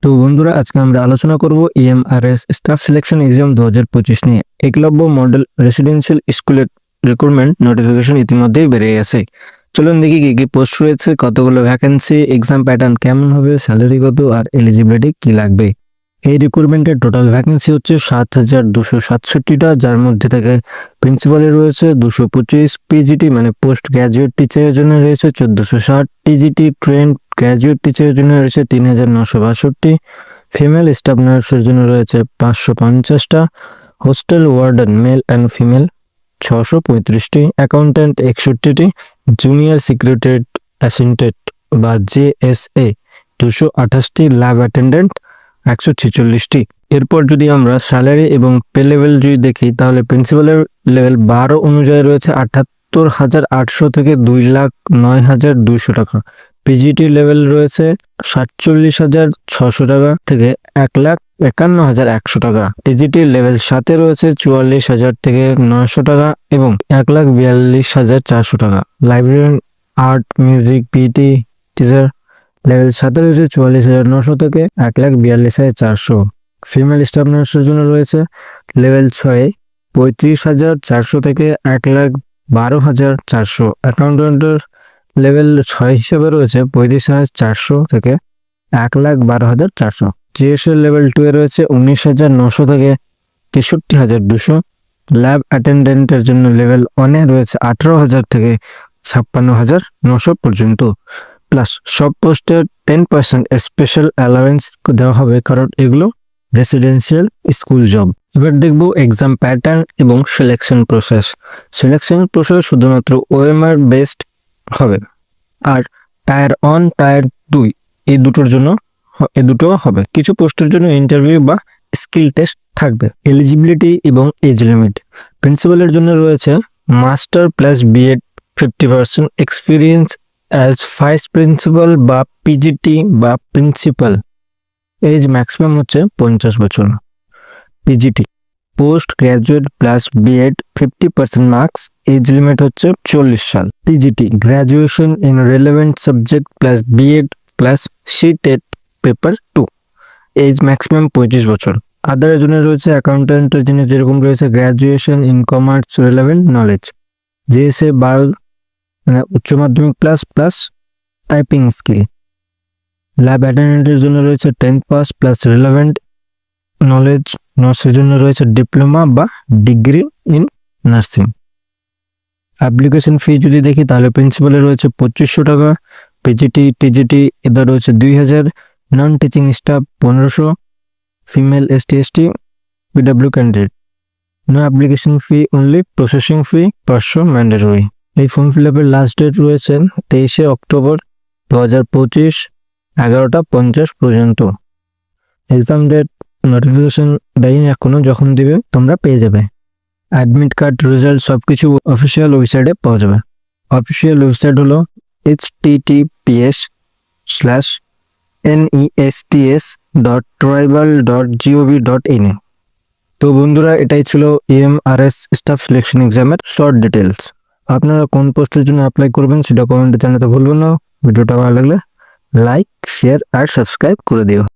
তো বন্ধুরা, আজকে আমরা আলোচনা করব ইএমআরএস স্টাফ সিলেকশন এক্সাম 2025 নিয়ে। একলব্য মডেল রেসিডেন্সিয়াল স্কুলের রিক্রুটমেন্ট নোটিফিকেশন ইতিমধ্যেই বেরিয়ে গেছে। চলুন দেখি কি কি পোস্ট রয়েছে, কতগুলো ভ্যাকেন্সি, এক্সাম প্যাটার্ন কেমন হবে, স্যালারি কত আর এলিজিবিলিটি কি লাগবে। এই রিক্রুটমেন্টের টোটাল ভ্যাকেন্সি হচ্ছে 7,267টা, যার মধ্যে থেকে প্রিন্সিপালের রয়েছে 225, পিজিটি মানে পোস্ট গ্র্যাজুয়েট টিচারের জন্য রয়েছে 1460, টিজিটি ট্রেন্ড গ্র্যাজুয়েট টিচারের জন্য রয়েছে 3,962, ফিমেল স্টাফ নার্সের জন্য রয়েছে 550টা, hostel warden male and female 635টি, অ্যাকাউন্ট্যান্ট 61টি, জুনিয়র সিক্রেটারি অ্যাসিস্ট্যান্ট বা জেএসএ 228টি, ল্যাব অ্যাটেন্ডেন্ট 146টি। এরপর যদি আমরা স্যালারি এবং পে লেভেল যদি দেখি, তাহলে প্রিন্সিপালের লেভেল 12 অনুযায়ী রয়েছে 78,800 থেকে 2,09,200 টাকা। পিজিটি লেভেল রয়েছে 47,600 টাকা থেকে 1,51,100 টাকা। টিজিটি লেভেল 7 রয়েছে 44,000 থেকে 900 টাকা এবং 1,42,400 টাকা। Librarian, art, music, PT teacher level 7 রয়েছে 44,900 থেকে 1,42,400। ফিমেল স্টাফ নার্সের জন্য রয়েছে লেভেল 6 35,400 থেকে 1,12,400। অ্যাকাউন্ট্যান্টের লেভেল 6 হিসেবে রয়েছে 35,400 থেকে 1,12,400। জিএসএল লেভেল 2 এ রয়েছে 19,900 থেকে 63,200। ল্যাব অ্যাটেন্ডেন্টের জন্য লেভেল 1 এ রয়েছে 18,000 থেকে 56,900 পর্যন্ত। প্লাস সব পোস্টের 10% স্পেশাল অ্যালাউন্স দেওয়া হবে, কারণ এগুলো রেসিডেন্সিয়াল স্কুল জব। এবার দেখব এক্সাম প্যাটার্ন এবং সিলেকশন প্রসেস। সিলেকশন প্রসেস শুধুমাত্র ওএমআর বেসড হবে, আর টায়ার 1 টায়ার 2 এই দুটো হবে। কিছু পোস্টের জন্য ইন্টারভিউ বা স্কিল টেস্ট থাকবে। এলিজিবিলিটি এবং এজ লিমিট। প্রিন্সিপালের জন্য রয়েছে master plus BEd 50%, experience as vice principal বা পিজিটি বা প্রিন্সিপাল। এজ ম্যাক্সিমাম হচ্ছে 50 বছর। PGT post graduate plus BEd 50% marks, age limit হচ্ছে 40 সাল। TGT graduation in relevant subject plus BEd plus CTET paper 2, age maximum 25 বছর। আদারের জন্য রয়েছে অ্যাকাউন্ট্যান্টের জন্য যেরকম রয়েছে graduation in commerce relevant knowledge, JSA 12 মানে উচ্চ মাধ্যমিক প্লাস টাইপিং স্কিল। ল্যাব অ্যাটেন্ডেন্টের জন্য রয়েছে 10th pass plus relevant knowledge. নার্সের জন্য রয়েছে ডিপ্লোমা বা degree in nursing. Application fee যদি দেখি, তাহলে প্রিন্সিপালে রয়েছে 2500 টাকা, পিজিটি টিজিটি এবার রয়েছে 2,000, non teaching staff 1500, female ST/ST PWD candidate. No application fee, only processing fee 500 mandatory. এই ফর্ম ফিল আপের লাস্ট ডেট রয়েছে 23 অক্টোবর 2025 11:50 পর্যন্ত। এক্সাম ডেট নোটিফিকেশন দেয়নি এখনো, যখন দিবে তোমরা পেয়ে যাবে। অ্যাডমিট কার্ড, রেজাল্ট সবকিছু অফিসিয়াল ওয়েবসাইটে পাওয়া যাবে। অফিসিয়াল ওয়েবসাইট হলো https:/nests.tribal.gov.in। তো বন্ধুরা, এটাই ছিল ইএমআরএস স্টাফ সিলেকশন এক্সামের শর্ট ডিটেলস। আপনারা কোন পোস্টের জন্য অ্যাপ্লাই করবেন সেটা কমেন্টে জানাতে ভুলবেন না। ভিডিওটা ভালো লাগলে লাইক, শেয়ার আর সাবস্ক্রাইব করে দিও।